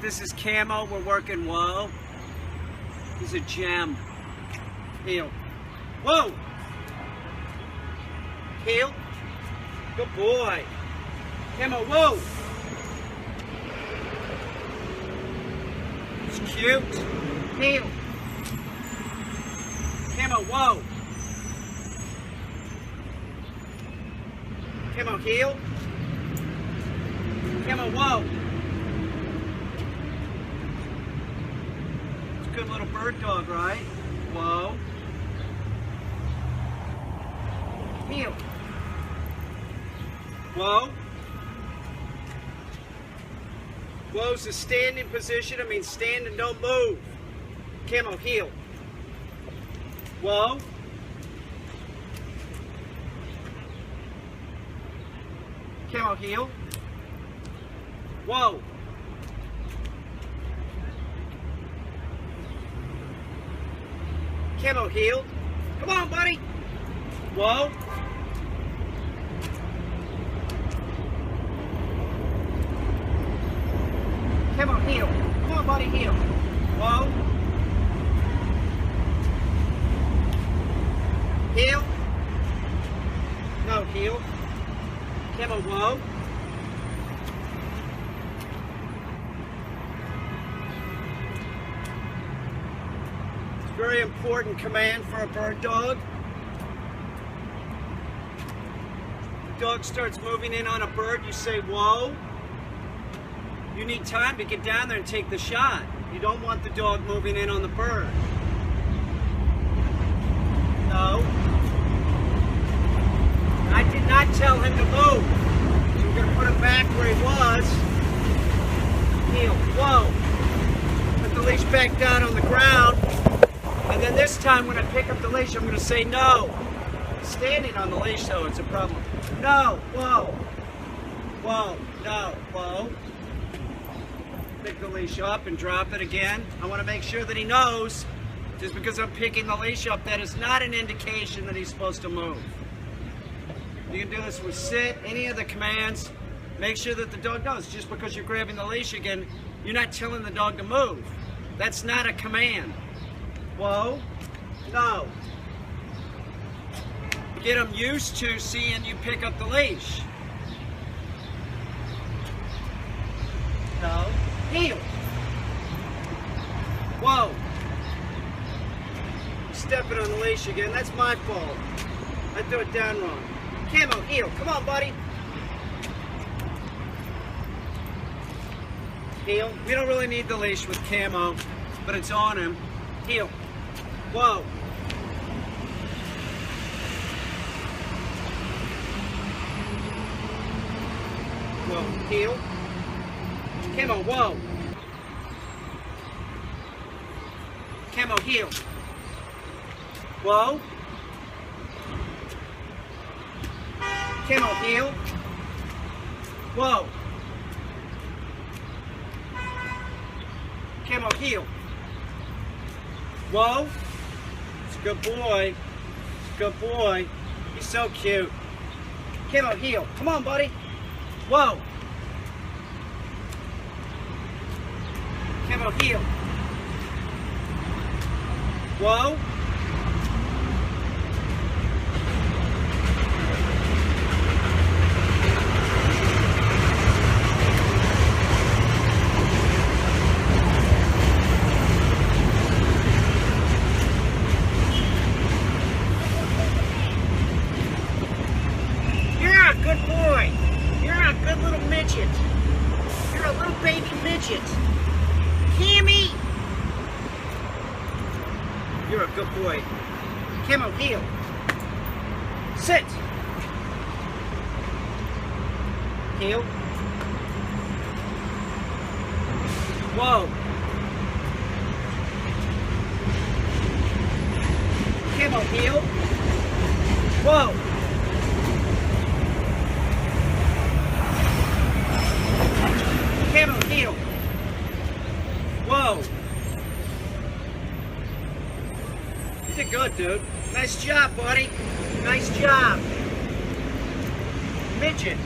This is Camo. We're working whoa. He's a gem. Heel. Whoa. Heel. Good boy. Camo, whoa. It's cute. Heel. Camo, whoa. Camo, heel. Camo, whoa. It's a good little bird dog, right? Whoa. Heel. Whoa. Whoa's a standing position. I mean stand and don't move. Camo, heel. Whoa. Camo, heel. Whoa. Camo, heel. Come on, buddy. Whoa. Camo, heel. Come on, buddy, heel. Whoa. Heel. No, heel. Camo, whoa. It's a very important command for a bird dog. The dog starts moving in on a bird, you say, whoa. You need time to get down there and take the shot. You don't want the dog moving in on the bird. No. I did not tell him to move. So we're going to put him back where he was. Heel. Whoa. Put the leash back down on the ground. And then this time when I pick up the leash, I'm going to say no. Standing on the leash, though, it's a problem. No. Whoa. Whoa. No. Whoa. Pick the leash up and drop it again. I want to make sure that he knows, just because I'm picking the leash up, that is not an indication that he's supposed to move. You can do this with sit, any of the commands. Make sure that the dog knows. Just because you're grabbing the leash again, you're not telling the dog to move. That's not a command. Whoa. No. Get him used to seeing you pick up the leash. No. Heel. Whoa. Stepping on the leash again. That's my fault. I threw it down wrong. Camo, heel. Come on, buddy. Heel. We don't really need the leash with Camo, but it's on him. Heel. Whoa. Whoa. Heel. Camo, whoa. Camo, heel. Whoa. Camo, heel. Whoa. Camo, heel. Whoa. It's a good boy. It's a good boy. He's so cute. Camo, heel. Come on, buddy. Whoa. Camo, heel. Whoa. You're a good boy. You're a good little midget. You're a little baby midget. Cammy! You're a good boy. Camo, heel. Sit. Heel. Whoa. Camo, heel. Whoa. Camo, heel. Whoa. You did good, dude. Nice job, buddy. Nice job. Midget.